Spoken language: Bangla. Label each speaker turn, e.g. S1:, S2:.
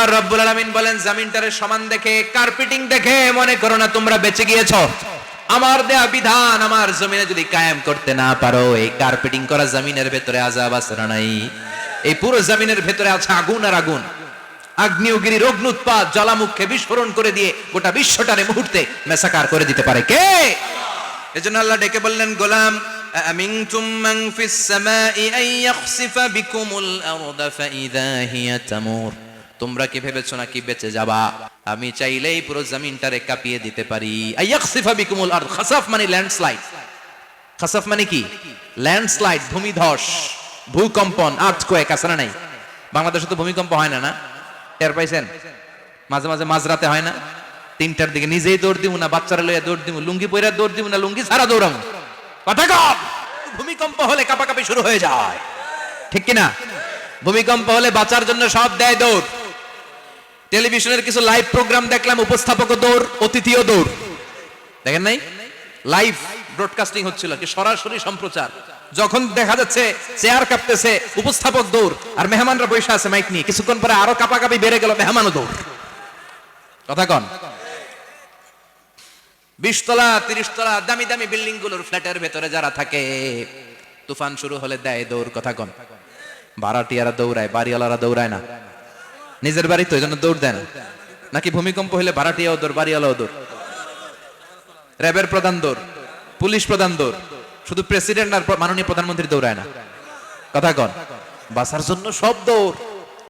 S1: আমার রব্বুল আলামিন বলেন, জমিনটারে সমান দেখে, কার্পেটিং দেখে মনে করো না তোমরা বেঁচে গিয়েছো। আমার দেয়া বিধান আমার জমিনে যদি কায়েম করতে না পারো, এই কার্পেটিং করা জমিনের ভেতরে আযাব আছে না নাই? এই পুরো জমিনের ভেতরে আছে আগুন আর আগুন। আগ্নেয়গিরির অগ্নুৎপাত জ্বালামুখে বিস্ফোরণ করে দিয়ে গোটা বিশ্বটারে মুহূর্তে মেসাকার করে দিতে পারে কে? এজন্য আল্লাহ ডেকে বললেন, গোলাম আমিনতুম মান ফিস সামাই আন ইয়াখসিফা বিকুমুল আরদা ফাইযা হিয়া তামুর। তোমরা কি ভেবেছো নাকি বেঁচে যাবা? আমি চাইলেই পুরো জমিনটারে কাঁপিয়ে দিতে পারি। আন ইয়াখসিফা বিকুমুল আরদ, খাসাফ মানে ল্যান্ডস্লাইড। খাসাফ মানে কি? ল্যান্ডস্লাইড, ভূমিধস, ভূকম্পন, আর্থকোয়েক আছে না নাই? বাংলাদেশে তো ভূমিকম্প হয় না, না টের পাইছেন? মাঝে মাঝে মাঝরাতে হয় না, 3টার দিকে নিজেই দৌড় দিব না বাচ্চারা লইয়া দৌড় দিব, লুঙ্গি পইরা দৌড় দিব না লুঙ্গি ছাড়া দৌড়াম। কথা কম। ভূমিকম্প হলে কাঁপাকাঁপি শুরু হয়ে যায়, ঠিক কিনা? ভূমিকম্প হলে বাঁচার জন্য সব দেয় দৌড়। টেলিভিশনের কিছু লাইভ প্রোগ্রাম দেখলাম, উপস্থাপকও দৌড়, অতিথিও দৌড়। দেখেন নাই? লাইভ ব্রডকাস্টিং হচ্ছিল, কি সরাসরি সম্প্রচার। যখন দেখা যাচ্ছে চেয়ার কাঁপতেছে, উপস্থাপক দৌড়, আর মেহমানরা বসে আছে মাইক নিয়ে। কিছুক্ষণ পরে আরো কাঁপাকাঁপি বেড়ে গেল, মেহমানও দৌড়। কথা কন। 20 তলা 30 তলা দামি দামি বিল্ডিং গুলোর ফ্ল্যাটের ভেতরে যারা থাকে, তুফান শুরু হলে দেয় দৌড়। কথা কন। ভাড়াটিয়ারা দৌড়ায়, বাড়িওয়ালারা দৌড়ায় না। নিজের বাড়ি তো, এই জন্য দৌড় দেয় না। নাকি ভূমিকম্প হলে ভাড়াটিয়াও দৌড়, বাড়িওয়ালাও দৌড়, র্যাবের প্রধান দৌড়, পুলিশ প্রধান দৌড়, শুধু প্রেসিডেন্ট আর মাননীয় প্রধানমন্ত্রী দৌড়ায় না। কথা কন। বাঁচার জন্য সব দৌড়।